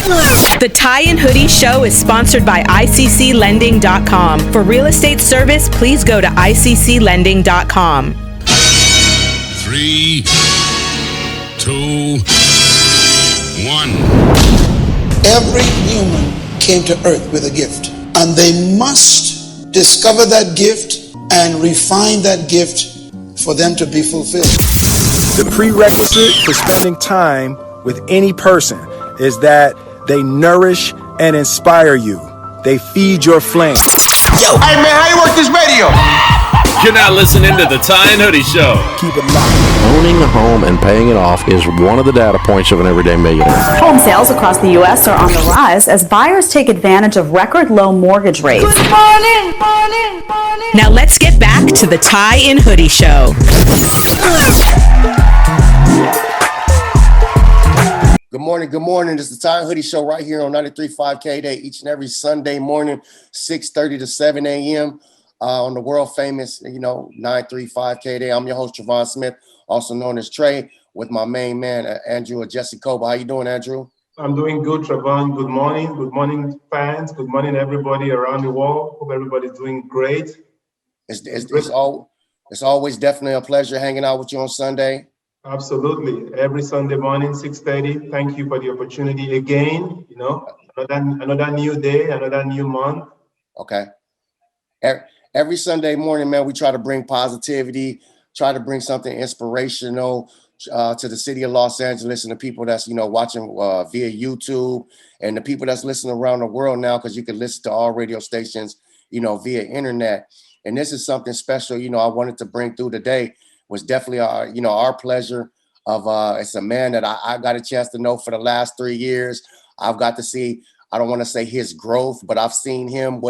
The Tie and Hoodie Show is sponsored by ICCLending.com. For real estate service, please go to ICCLending.com. 3, 2, 1. Every human came to earth with a gift, and they must discover that gift and refine that gift for them to be fulfilled. The prerequisite for spending time with any person is that they nourish and inspire you. They feed your flame. Yo, hey man, how you work this radio? You're not listening to the Tie and Hoodie Show. Keep it locked. Owning a home and paying it off is one of the data points of an everyday millionaire. Home sales across the U.S. are on the rise as buyers take advantage of record low mortgage rates. Good morning. Now let's get back to the Tie and Hoodie Show. Good morning. This is the Tie and Hoodie Show right here on 93.5 KDAY each and every Sunday morning, 6:30 to 7 a.m. On the world famous, 935 KDAY. I'm your host, Trevon Smith, also known as Trey, with my main man, Andrew Jesse Coba. How you doing, Andrew? I'm doing good, Trevon. Good morning. Good morning, fans. Good morning, everybody around the world. Hope everybody's doing great. It's always definitely a pleasure hanging out with you on Sunday. Absolutely. Every Sunday morning, 6:30. Thank you for the opportunity again. Another new day, another new month. Okay. Every Sunday morning, man, we try to bring positivity, try to bring something inspirational to the city of Los Angeles and the people that's, watching via YouTube, and the people that's listening around the world now, because you can listen to all radio stations, via internet. And this is something special, I wanted to bring through today. Was definitely our pleasure of it's a man that I got a chance to know for the last 3 years. I've got to see, I don't want to say his growth, but I've seen him,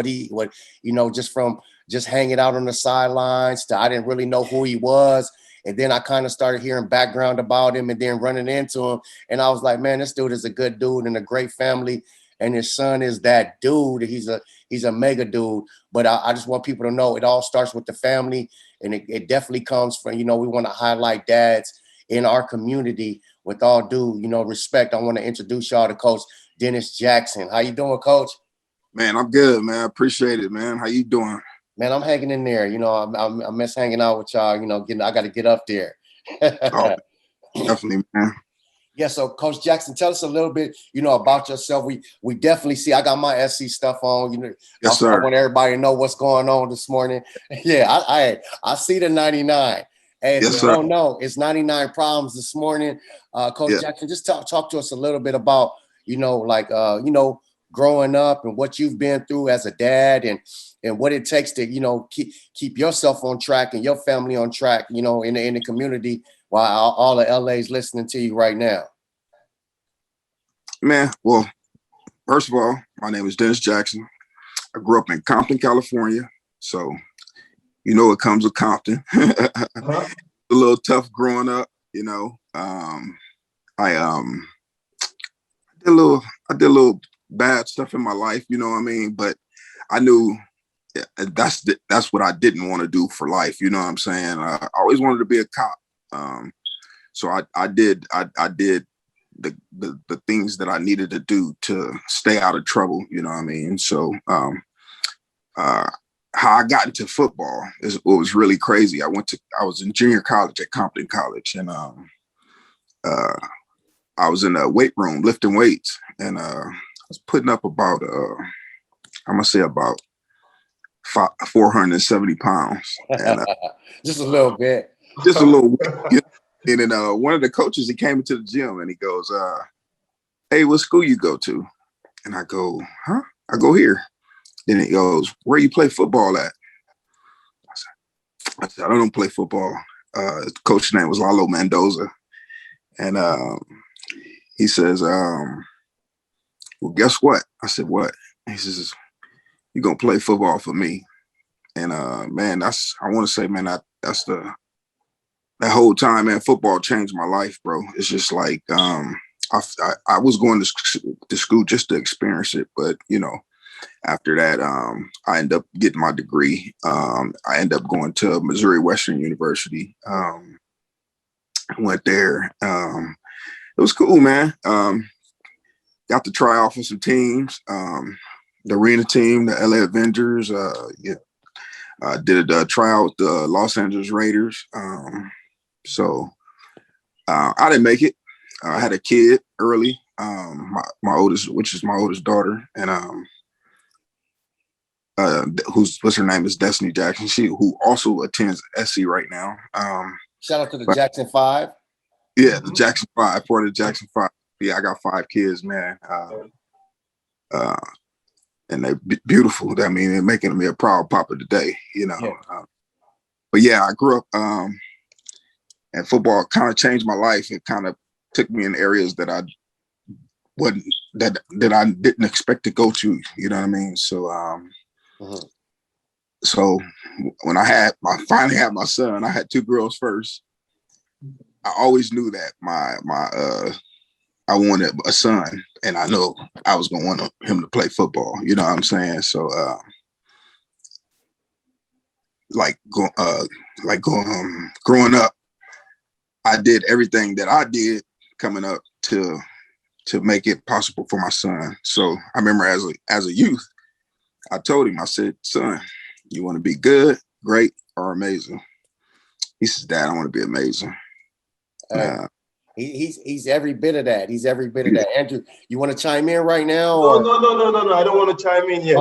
just hanging out on the sidelines to I didn't really know who he was. And then I kind of started hearing background about him and then running into him. And I was like, man, this dude is a good dude and a great family. And his son is that dude. He's a mega dude. But I just want people to know it all starts with the family. And it definitely comes from, we want to highlight dads in our community with all due, respect. I want to introduce y'all to Coach Dennis Jackson. How you doing, Coach? Man, I'm good, man. I appreciate it, man. How you doing? Man, I'm hanging in there. I miss hanging out with y'all. I got to get up there. Oh, definitely, man. Yeah, so Coach Jackson, tell us a little bit, about yourself. We definitely see. I got my SC stuff on. Yes, sir. I want everybody to know what's going on this morning. Yeah, I see the 99. Hey, if you don't know, it's 99 problems this morning. Coach Jackson, just talk to us a little bit about, growing up and what you've been through as a dad and what it takes to, keep yourself on track and your family on track, in the community while all the LA's listening to you right now. Man, well, first of all, my name is Dennis Jackson. I grew up in Compton, California. So, it comes with Compton. A little tough growing up, I did a little bad stuff in my life, but I knew that's what I didn't want to do for life. I always wanted to be a cop. So I did the things that I needed to do to stay out of trouble. So how I got into football is what was really crazy. I was in junior college at Compton College, and I was in a weight room lifting weights, and I was putting up about I'm gonna say about 470 pounds. And, just a little bit. Just a little bit. And then one of the coaches, he came into the gym and he goes, hey, what school you go to? And I go, huh? I go here. Then he goes, where you play football at? I said, I don't play football. The coach's name was Lalo Mendoza. And he says, well, guess what? I said, what? He says, you're going to play football for me. And man, I want to say, man, that's that whole time, man, football changed my life, bro. It's just like, I was going to school just to experience it. But, after that, I ended up getting my degree. I ended up going to Missouri Western University. Went there. It was cool, man. got to try out for some teams. The arena team, the LA Avengers. Did a tryout with the Los Angeles Raiders. So I didn't make it. I had a kid early. My oldest, which is my oldest daughter, and what's her name is Destiny Jackson. Who also attends SC right now. Shout out to the Jackson 5. Yeah, the Jackson 5, part of the Jackson 5. Yeah, I got 5 kids, man. And they're beautiful. I mean, they're making me a proud papa today, you know. Yeah. But yeah, I grew up, and football kind of changed my life. It kind of took me in areas that I didn't expect to go to. You know what I mean? So, so when I finally had my son, I had 2 girls first. I always knew that I wanted a son, and I know I was going to want him to play football. You know what I'm saying? So, growing up, I did everything that I did coming up to make it possible for my son. So I remember as a youth, I told him, I said, son, you want to be good, great, or amazing? He says, Dad, I want to be amazing. He's every bit of that. He's every bit of that. Andrew, you want to chime in right now? Or? No. I don't want to chime in yet.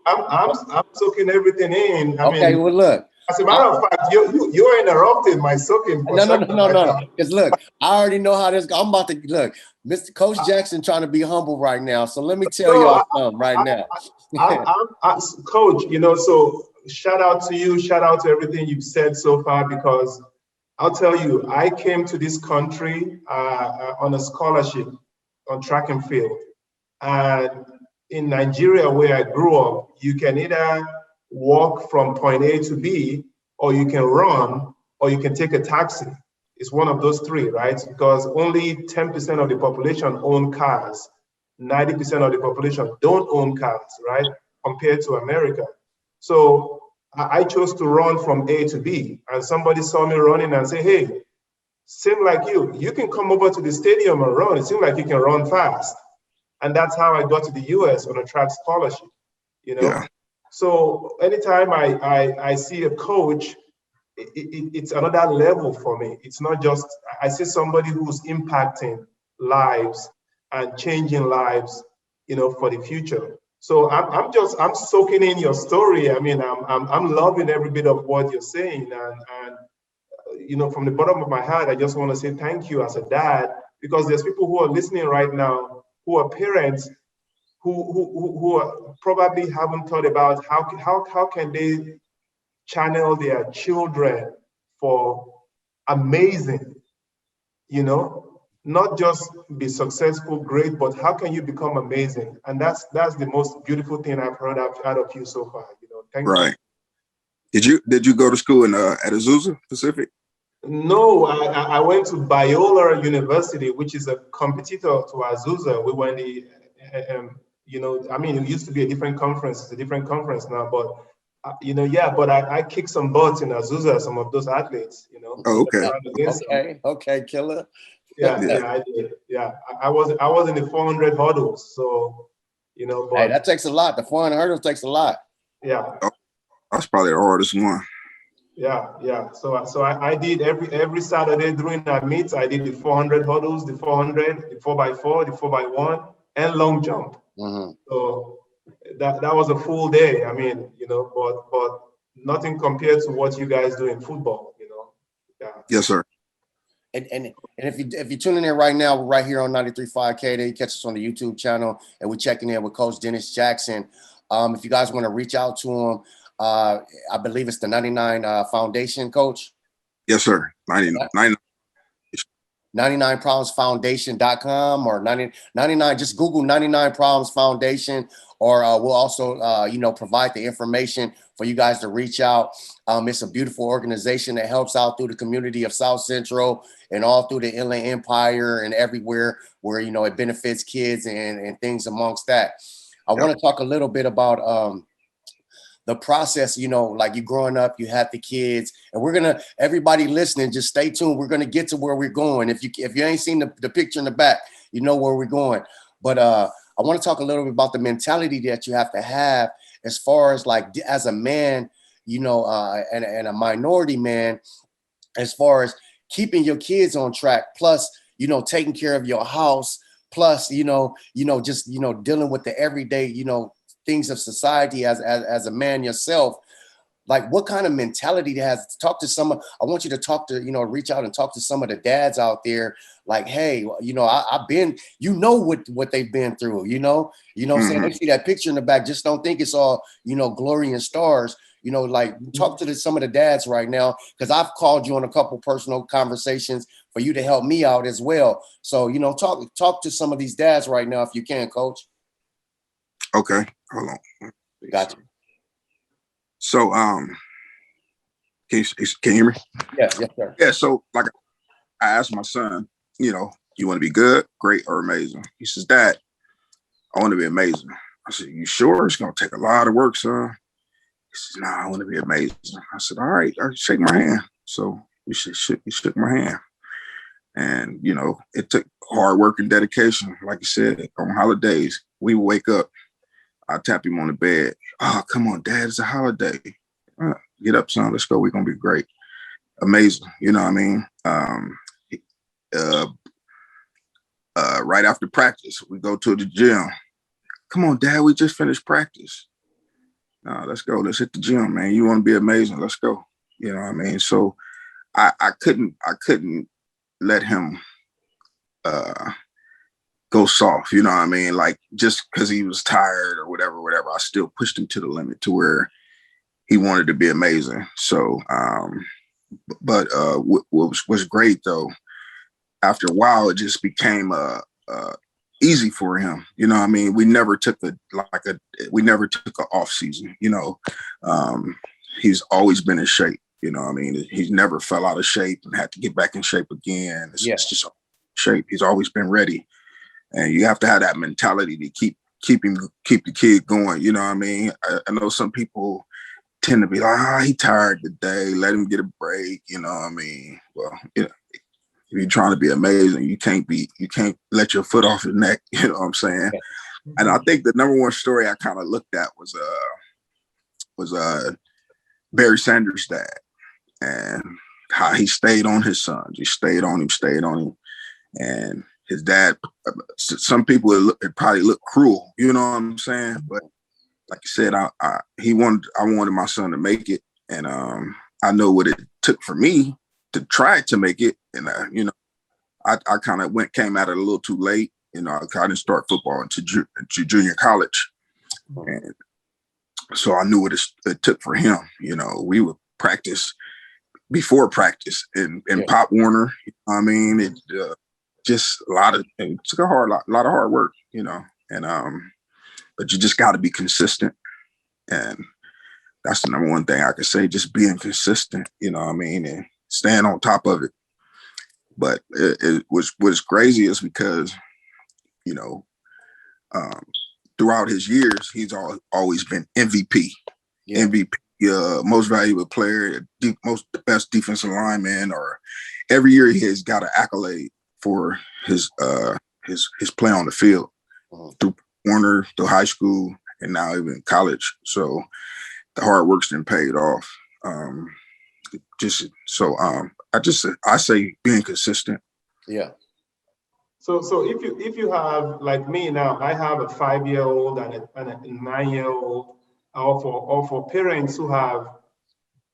I'm soaking everything in. I mean, well, look. As a matter of fact, you interrupted my soaking. No. Because look, I already know how this goes. I'm about to look. Mr. Coach Jackson trying to be humble right now. So let me tell y'all something right now. I'm Coach, you know, so shout out to you. Shout out to everything you've said so far, because I'll tell you, I came to this country on a scholarship on track and field. And in Nigeria, where I grew up, you can either walk from point A to B, or you can run, or you can take a taxi. It's one of those 3, right? Because only 10% of the population own cars. 90% of the population don't own cars, right? Compared to America. So I chose to run from A to B, and somebody saw me running and say, hey, same like you can come over to the stadium and run. It seems like you can run fast. And that's how I got to the US on a track scholarship, you know? Yeah. So anytime I see a coach, it's another level for me. It's not just, I see somebody who's impacting lives and changing lives, you know, for the future. So I'm soaking in your story. I mean, I'm loving every bit of what you're saying. And you know, from the bottom of my heart, I just want to say thank you as a dad, because there's people who are listening right now who are parents who are, probably haven't thought about how can they channel their children for amazing, you know, not just be successful, great, but how can you become amazing? And that's the most beautiful thing I've heard out of you so far. You know, thank you. Did you go to school at Azusa Pacific? No, I went to Biola University, which is a competitor to Azusa. We were in the you know, I mean, it used to be a different conference. It's a different conference now, but you know, yeah. But I kicked some butts in Azusa, some of those athletes. You know. Oh, okay. Okay, killer. Yeah, I did. Yeah, I was in the 400 hurdles. So, you know, but hey, that takes a lot. The 400 hurdles takes a lot. Yeah. That's probably the hardest one. Yeah. So I did every Saturday during our meets. I did the 400 hurdles, the 400, the 4x4, the 4x1, and long jump. Mm-hmm. So that was a full day. I mean, you know, but nothing compared to what you guys do in football. You know. Yeah. Yes, sir. And if you're tuning in right now, we're right here on 93.5 KDAY. Catch us on the YouTube channel, and we're checking in with Coach Dennis Jackson. If you guys want to reach out to him, I believe it's the 99 Foundation, Coach. Yes, sir. 99problemsfoundation.com or 99. Just Google 99 Problems Foundation, or we'll also you know, provide the information for you guys to reach out. It's a beautiful organization that helps out through the community of South Central and all through the Inland Empire and everywhere where, you know, it benefits kids and things amongst that. I want to talk a little bit about the process, you know, like you growing up, you had the kids, and everybody listening, just stay tuned. We're going to get to where we're going. If you ain't seen the picture in the back, you know where we're going. But I want to talk a little bit about the mentality that you have to have as far as like as a man, you know, and a minority man, as far as keeping your kids on track, plus, you know, taking care of your house, plus, just, dealing with the everyday, things of society as a man yourself. Like, what kind of mentality it has? Talk to someone. I want you to talk to, reach out and talk to some of the dads out there. Like, hey, I've been, what they've been through, saying they see that picture in the back. Just don't think it's all, glory and stars. Talk to some of the dads right now, because I've called you on a couple personal conversations for you to help me out as well. So, talk to some of these dads right now if you can, Coach. Okay, hold on. Got you. So, can you hear me? Yes, sir. Yeah. So, like, I asked my son, you want to be good, great, or amazing? He says, Dad, I want to be amazing. I said, you sure? It's gonna take a lot of work, son. He says, no, I want to be amazing. I said, all right, shake my he shook my hand. And, it took hard work and dedication. Like you said, on holidays, we would wake up, I tap him on the bed. Oh, come on, Dad, it's a holiday. Get up, son, let's go. We're going to be great. Amazing. You know what I mean? Right after practice, we go to the gym. Come on, Dad, we just finished practice. Let's go. Let's hit the gym, man. You want to be amazing. Let's go. You know what I mean? So I couldn't let him go soft. You know what I mean? Like, just because he was tired or whatever, I still pushed him to the limit to where he wanted to be amazing. So, but what was great though, after a while, it just became easy for him. You know what I mean? We never took an off season, he's always been in shape. You know what I mean? He's never fell out of shape and had to get back in shape again. It's just shape. He's always been ready. And you have to have that mentality to keep the kid going. You know what I mean? I know some people tend to be like, he tired today, let him get a break. You know what I mean? Well, if you're trying to be amazing, you can't let your foot off your neck. You know what I'm saying? And I think the number one story I kind of looked at was Barry Sanders' dad, and how he stayed on his sons. He stayed on him. And his dad, some people, it probably look cruel, you know what I'm saying? But like you said, I wanted my son to make it. And I know what it took for me to try to make it. And, I kind of came at it a little too late. I didn't start football until junior college. And so I knew what it took for him. We would practice before practice in Pop Warner. I mean, it just it took a lot of hard work, and but you just got to be consistent. And that's the number one thing I could say, just being consistent, and staying on top of it. But what's crazy is because, throughout his years, he's always been MVP. Yeah. MVP, most valuable player, the best defensive lineman, or every year he has got an accolade for his play on the field through Warner, through high school, and now even college. So the hard work's been paid off. I say being consistent. Yeah. So if you have, like me now, I have a 5-year-old and a 9-year-old, or for parents who have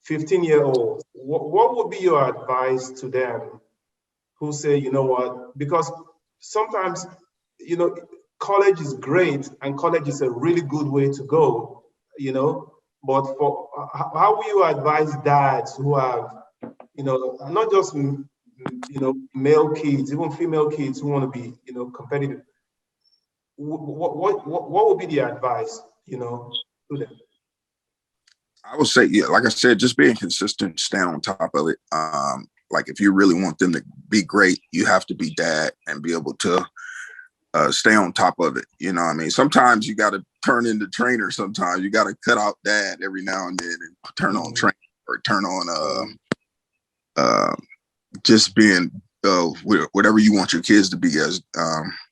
15-year-olds, what would be your advice to them who say, you know what, because sometimes, college is great and college is a really good way to go, but how will you advise dads who have, not just, male kids, even female kids who want to be, competitive? What would be the advice, to them? I would say, like I said, just being consistent, stand on top of it. Like, if you really want them to be great, you have to be dad and be able to stay on top of it. You know what I mean? Sometimes you got to turn into trainer. Sometimes you got to cut out dad every now and then and turn on trainer, or turn on just being whatever you want your kids to be as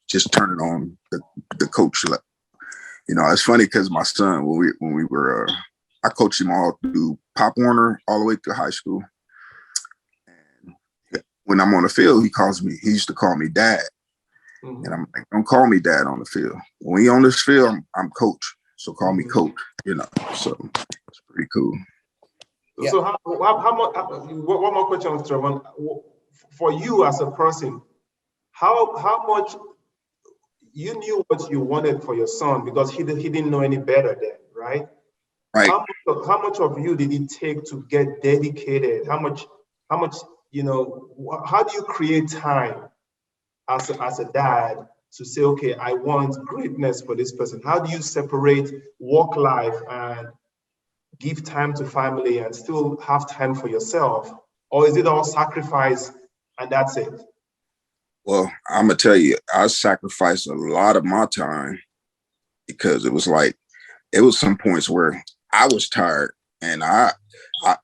just turning on the coach. You know, it's funny because my son, when we were, I coached him all through Pop Warner, all the way through high school. And when I'm on the field, he used to call me dad. Mm-hmm. And I'm like, don't call me dad on the field. When he on this field, I'm coach. So call me coach, you know. So it's pretty cool. Yeah. So how much, one more question, Trevor. For you as a person, how much you knew what you wanted for your son, because he didn't know any better then, right? Right. How much of you did it take to get dedicated? How much, you know, how do you create time as a dad to say, okay, I want greatness for this person? How do you separate work life and give time to family and still have time for yourself? Or is it all sacrifice and that's it? Well, I'm gonna tell you, I sacrificed a lot of my time because it was some points where I was tired, and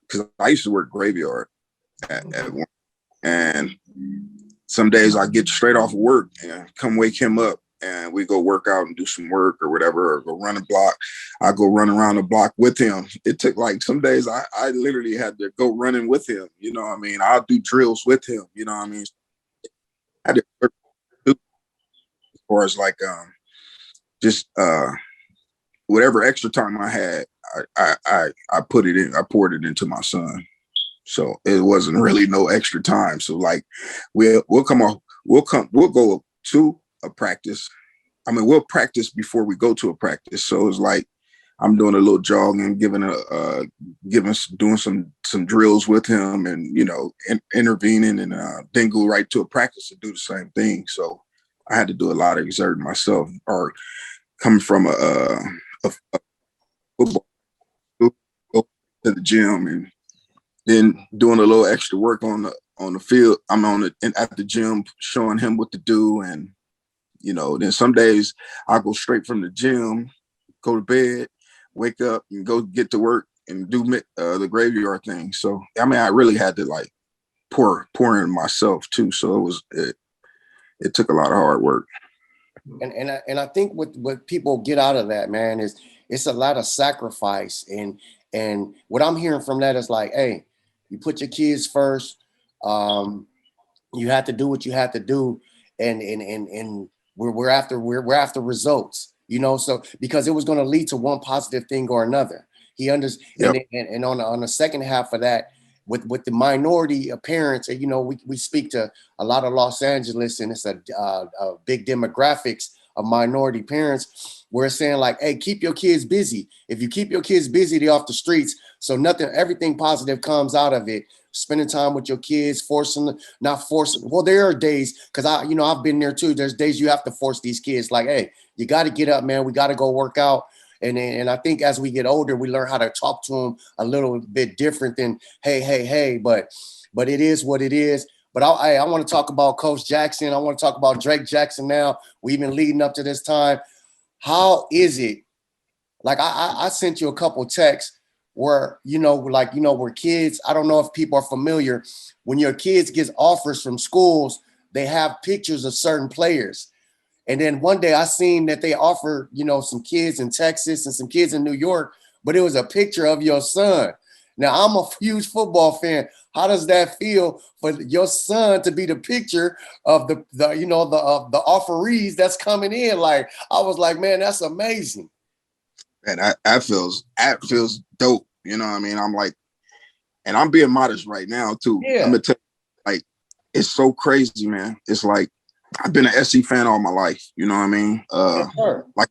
because I used to work graveyard at work, and some days I get straight off of work and come wake him up, and we go work out and do some work or whatever, or go run a block. I go run around the block with him. It took some days I literally had to go running with him. You know what I mean? I'll do drills with him. You know what I mean? I did as far as just whatever extra time I had, I put it in. I poured it into my son. So it wasn't really no extra time. So we'll go to a practice. I mean, we'll practice before we go to a practice. So it's like I'm doing a little jogging, doing some drills with him, and intervening, and then go right to a practice to do the same thing. So I had to do a lot of exerting myself, or coming from a football, go to the gym, and then doing a little extra work on the field. I'm at the gym showing him what to do, and then some days I go straight from the gym, go to bed, wake up, and go get to work and do the graveyard thing. So I mean, I really had to pour in myself too. So it took a lot of hard work. And I think what people get out of that, man, is it's a lot of sacrifice. And what I'm hearing from that is hey, you put your kids first. You have to do what you have to do, and we're after results, So because it was going to lead to one positive thing or another. He understands. Yep. And on the second half of that, with the minority of parents, and we speak to a lot of Los Angeles, and it's a big demographics of minority parents. We're saying hey, keep your kids busy. If you keep your kids busy, they're off the streets. So everything positive comes out of it. Spending time with your kids, not forcing. Well, there are days, because I've been there too. There's days you have to force these kids. Hey, you got to get up, man. We got to go work out. And I think as we get older, we learn how to talk to them a little bit different than hey. But it is what it is. But I want to talk about Coach Jackson. I want to talk about Drake Jackson now. We've been leading up to this time. How is it? I sent you a couple texts where, where kids, I don't know if people are familiar, when your kids get offers from schools, they have pictures of certain players. And then one day I seen that they offered, some kids in Texas and some kids in New York, but it was a picture of your son. Now, I'm a huge football fan. How does that feel for your son to be the picture of the offerees that's coming in? I was like, man, that's amazing. And that feels dope. You know what I mean? I'm and I'm being modest right now too. Yeah. I'm gonna tell you, it's so crazy, man. It's I've been an SC fan all my life. You know what I mean? Like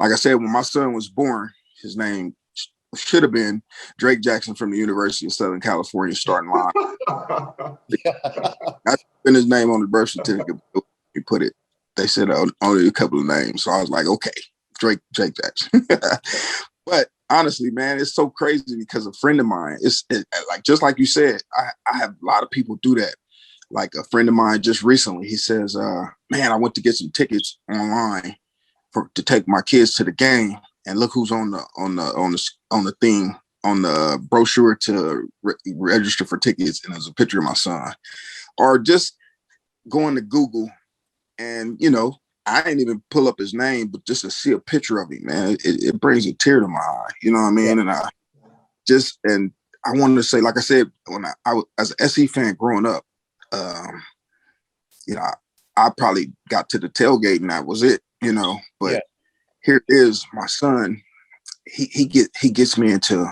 I said, when my son was born, his name should have been Drake Jackson from the University of Southern California starting line. That's been his name on the birth certificate. You put it. They said only a couple of names, so I was like, okay, Drake Jackson. But honestly, man, it's so crazy because a friend of mine, just like you said, I have a lot of people do that. Like a friend of mine just recently, he says, man, I went to get some tickets online to take my kids to the game, and look who's on the thing, on the brochure to register for tickets, and there's a picture of my son. Or just going to Google, and I didn't even pull up his name, but just to see a picture of him, man, it brings a tear to my eye. You know what I mean? And I wanted to say, like I said, when I as an SC fan growing up, you know, I probably got to the tailgate and that was it, you know. But here is my son. He gets me into.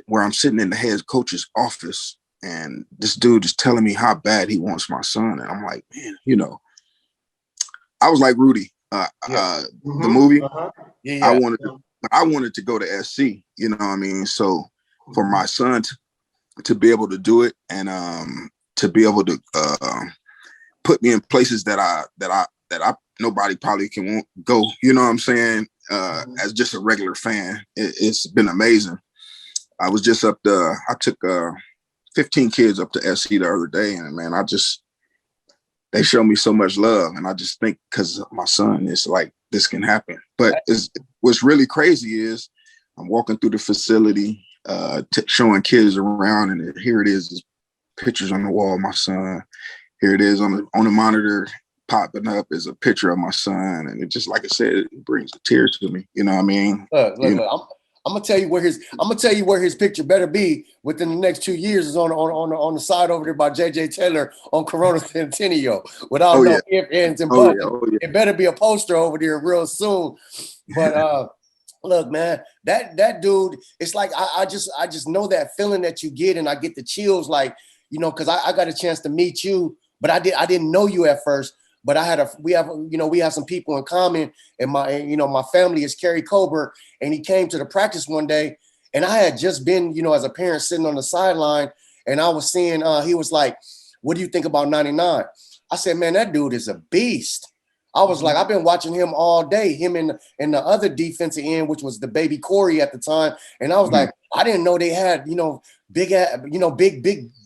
Where I'm sitting in the head coach's office, and this dude is telling me how bad he wants my son, and I'm like, man, you know, I was like Rudy, the movie. I wanted to go to SC, you know what I mean? So for my son to be able to do it and to be able to put me in places that nobody probably can go, you know what I'm saying? As just a regular fan, it's been amazing. I was just up there. I took 15 kids up to SC the other day, and man, they show me so much love, and I just think because my son is like, this can happen. But what's really crazy is I'm walking through the facility, showing kids around, and here it is, pictures on the wall of my son. Here it is on the monitor, popping up is a picture of my son, and it just, like I said, it brings a tear to me. You know what I mean? Look, I'm gonna tell you where his picture better be within the next 2 years is on the side over there by JJ Taylor on Corona Centennial. Without ifs, ands, and buts. It better be a poster over there real soon. But look, man, that dude, it's like I just know that feeling that you get, and I get the chills, like, you know, because I got a chance to meet you, but I didn't know you at first. But we have some people in common, and my family is Kerry Colbert, and he came to the practice one day, and I had just been, you know, as a parent sitting on the sideline, and I was seeing, he was like, "What do you think about 99?" I said, "Man, that dude is a beast." I was like, I've been watching him all day, him and the other defensive end, which was the baby Corey at the time, and I was like, I didn't know they had, you know, big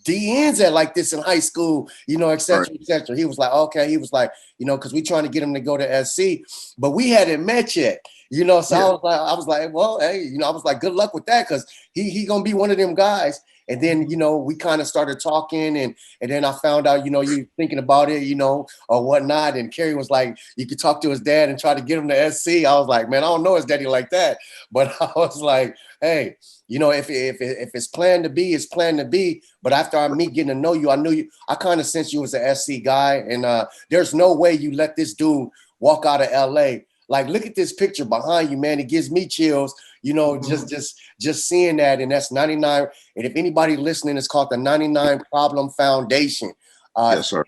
D ends at like this in high school, you know, et cetera, et cetera. He was like, okay. He was like, you know, because we trying to get him to go to SC, but we hadn't met yet, you know. So I was like, well, hey, you know, I was like, good luck with that, because he gonna be one of them guys. And then, you know, we kind of started talking, and then I found out, you know, you thinking about it, you know, or whatnot. And Kerry was like, you could talk to his dad and try to get him to SC. I was like, man, I don't know his daddy like that, but I was like, hey, you know, if it's planned to be, it's planned to be. But after me getting to know you, I knew you. I kind of sensed you as an SC guy, and there's no way you let this dude walk out of LA. Like, look at this picture behind you, man. It gives me chills, you know, just seeing that. And that's 99. And if anybody listening, it's called the 99 Problem Foundation. Yes, sir.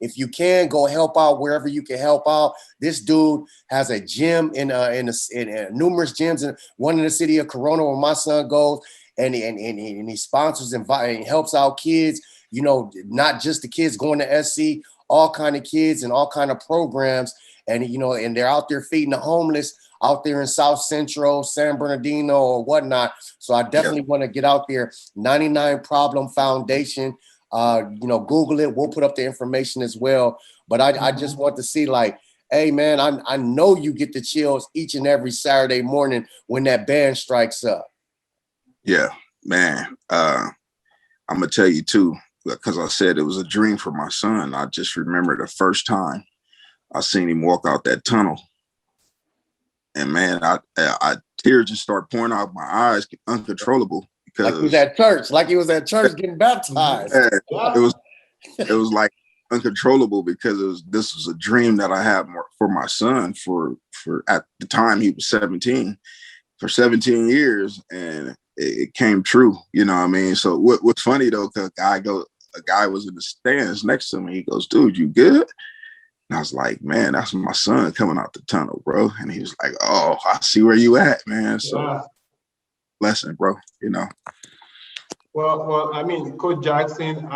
If you can, go help out wherever you can help out. This dude has a gym in numerous gyms, and one in the city of Corona where my son goes, and he sponsors and helps out kids, you know, not just the kids going to SC, all kind of kids and all kind of programs. And, you know, and they're out there feeding the homeless out there in South Central, San Bernardino, or whatnot. So I definitely want to get out there. 99 Problem Foundation. You know, Google it. We'll put up the information as well. But I just want to see, like, hey, man, I know you get the chills each and every Saturday morning when that band strikes up. Yeah, man. I'm going to tell you, too, because I said it was a dream for my son. I just remember the first time I seen him walk out that tunnel. And, man, I tears just start pouring out my eyes, uncontrollable. Because like he was at church getting baptized. It was like uncontrollable, because this was a dream that I had for my son for at the time he was 17, for 17 years, and it came true. You know what I mean? So what's funny though, because a guy was in the stands next to me. He goes, "Dude, you good?" And I was like, "Man, that's my son coming out the tunnel, bro." And he was like, "Oh, I see where you at, man." So blessing, bro, you know. Well, I mean, Coach Jackson,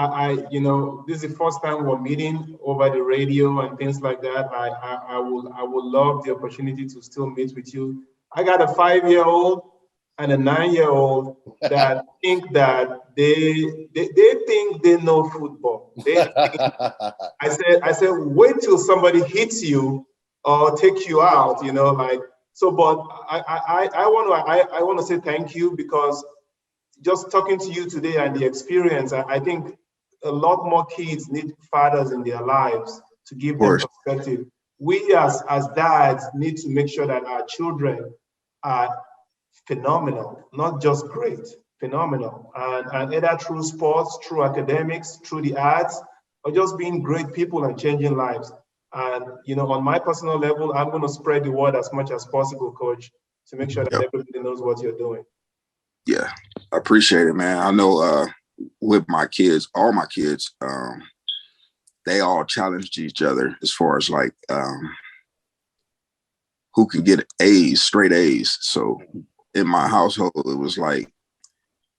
you know, this is the first time we're meeting over the radio and things like that. I would love the opportunity to still meet with you. I got a 5-year-old and a 9-year-old that think that they think they know football. I said, wait till somebody hits you or takes you out, you know, like so. But I want to say thank you, because just talking to you today and the experience, I think a lot more kids need fathers in their lives to give them perspective. we as dads need to make sure that our children are phenomenal, not just great, phenomenal. And either through sports, through academics, through the arts, or just being great people and changing lives. And, on my personal level, I'm going to spread the word as much as possible, Coach, to make sure that everybody knows what you're doing. Yeah, I appreciate it, man. I know with my kids, all my kids, they all challenged each other as far as like who could get A's, straight A's. So in my household, it was like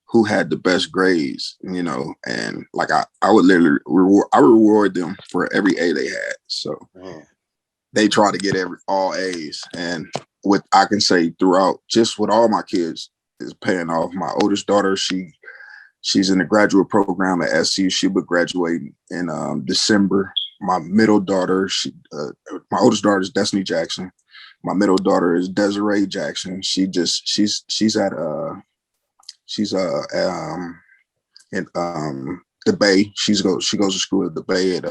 who had the best grades, and like I would literally reward them for every A they had. So they try to get all A's, and what I can say throughout, just with all my kids, is paying off. My oldest daughter, she's in the graduate program at SU. She'll be graduating in December. My middle daughter, my oldest daughter is Destiny Jackson. My middle daughter is Desiree Jackson. She's at in the Bay. She goes to school at the Bay at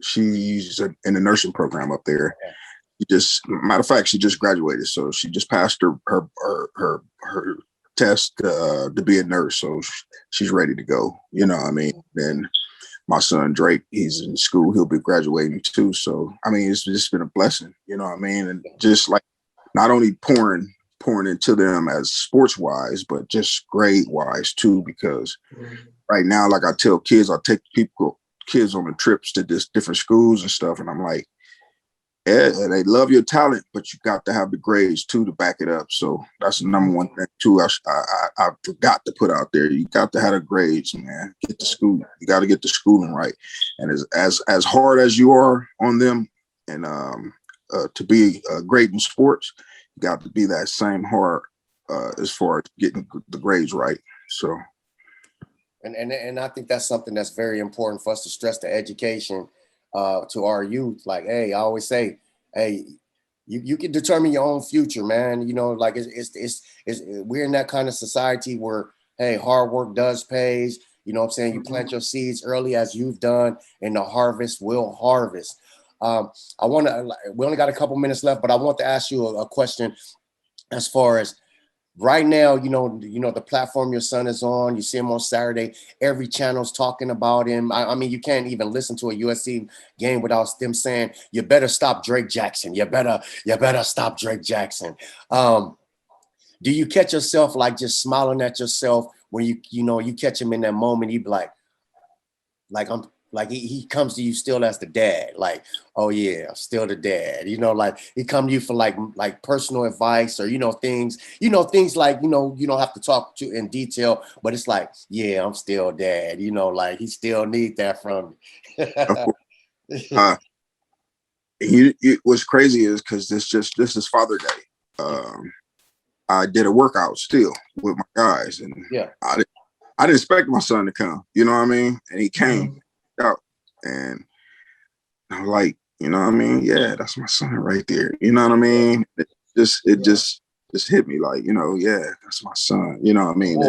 she's in the nursing program up there. Matter of fact, she just graduated, so she just passed her test to be a nurse, so she's ready to go. You know what I mean? Then my son Drake, he's in school, he'll be graduating too. So I mean, it's just been a blessing. You know what I mean? And just like not only pouring into them as sports wise, but just grade wise too. Because right now, like I tell kids, I take kids on the trips to different schools and stuff, and I'm like, yeah, they love your talent, but you got to have the grades too to back it up. So that's the number one thing too. I forgot to put out there. You got to have the grades, man. Get the school. You got to get the schooling right. And as hard as you are on them, and to be great in sports, you got to be that same hard as far as getting the grades right. So, and I think that's something that's very important for us to stress, the education to our youth. Like, hey, I always say, hey, you can determine your own future, man. Like it's we're in that kind of society where, hey, hard work does pays. You know what I'm saying? You plant your seeds early as you've done, and the harvest will harvest. We only got a couple minutes left, but I want to ask you a question as far as right now, the platform your son is on, you see him on Saturday, every channel's talking about him. I mean, you can't even listen to a USC game without them saying, you better stop Drake Jackson. You better stop Drake Jackson. Do you catch yourself like just smiling at yourself when you catch him in that moment? You be like I'm like he comes to you still as the dad, like, oh yeah, I'm still the dad. Like he come to you for like personal advice or things like you don't have to talk to in detail, but it's like, yeah, I'm still dad. Like he still need that from me. What's crazy is because this is Father Day. I did a workout still with my guys, and I didn't expect my son to come. You know what I mean? And he came out, and I'm like, you know what I mean? Yeah, that's my son right there. You know what I mean? It just hit me like, yeah, that's my son. You know what I mean?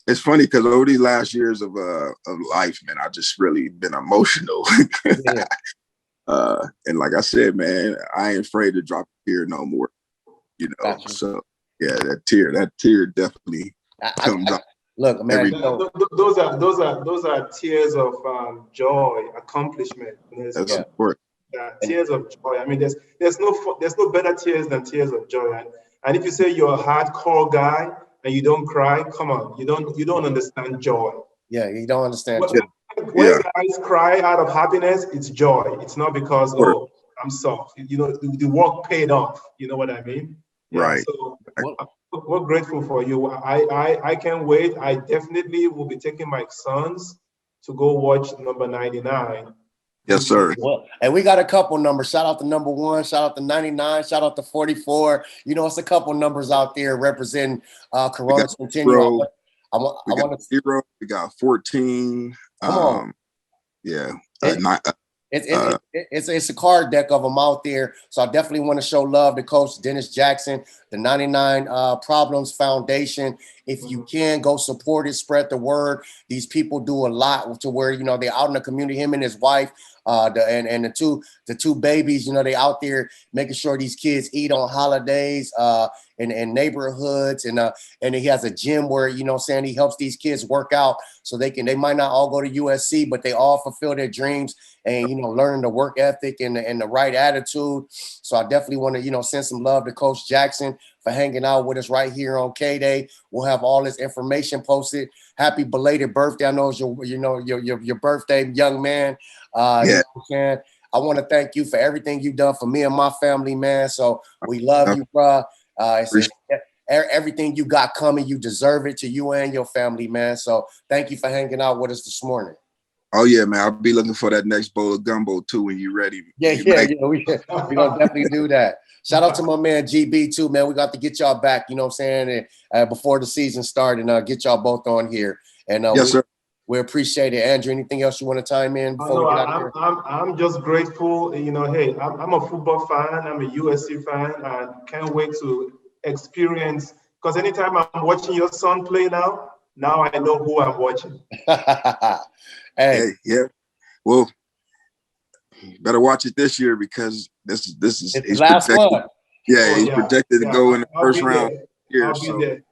It's funny because over these last years of life, man, I just really been emotional. And like I said, man, I ain't afraid to drop a tear no more. Gotcha. So yeah, that tear definitely comes up. Look, man, those are tears of joy, accomplishment. That's important. Tears of joy. I mean, there's no better tears than tears of joy. And if you say you're a hardcore guy and you don't cry, come on, you don't understand joy. Yeah, you don't understand joy. When guys cry out of happiness, it's joy. It's not because I'm soft. The work paid off. You know what I mean? Yeah, right. So we're grateful for you. I can't wait. I definitely will be taking my sons to go watch number 99. Yes, sir. Well, and we got a couple numbers. Shout out to number 1, shout out to 99, shout out to 44. It's a couple numbers out there representing Corona Centennial. We got 0. We got 14. Come on. Yeah. It's a card deck of them out there. So I definitely want to show love to Coach Dennis Jackson, the 99 Problems Foundation. If you can, go support it, spread the word. These people do a lot to where, they're out in the community, him and his wife, the two babies, they out there making sure these kids eat on holidays, in neighborhoods, and he has a gym where, he helps these kids work out so they might not all go to USC, but they all fulfill their dreams and, learning the work ethic and the right attitude. So I definitely want to, send some love to Coach Jackson for hanging out with us right here on KDAY. We'll have all this information posted. Happy belated birthday. I know it's your birthday, young man. You know what I'm saying? I want to thank you for everything you've done for me and my family, man. So we love you, bro. Everything you got coming, you deserve it, to you and your family, man. So thank you for hanging out with us this morning. Oh yeah, man. I'll be looking for that next bowl of gumbo too when you're ready. Yeah. We're gonna definitely do that. Shout out to my man GB too, man. We got to get y'all back, you know what I'm saying, and before the season started, and get y'all both on here. And yes, sir. We appreciate it. Andrew, anything else you want to chime in before we get out of here? I'm just grateful. Hey, I'm a football fan. I'm a USC fan. I can't wait to experience, because anytime I'm watching your son play now I know who I'm watching. Hey, yeah. Well, you better watch it this year, because this is the last one. Yeah, he's projected to go in the first round.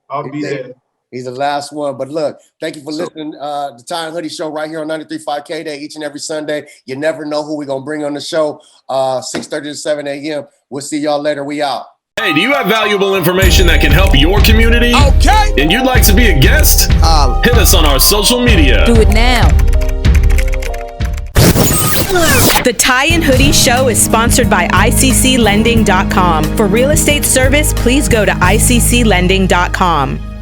I'll be there. He's the last one. But look, thank you for listening to the Tie and Hoodie Show right here on 93.5 KDAY each and every Sunday. You never know who we're going to bring on the show, 6:30 to 7 a.m. We'll see y'all later. We out. Hey, do you have valuable information that can help your community? Okay. And you'd like to be a guest? Hit us on our social media. Do it now. The Tie and Hoodie Show is sponsored by ICCLending.com. For real estate service, please go to ICCLending.com.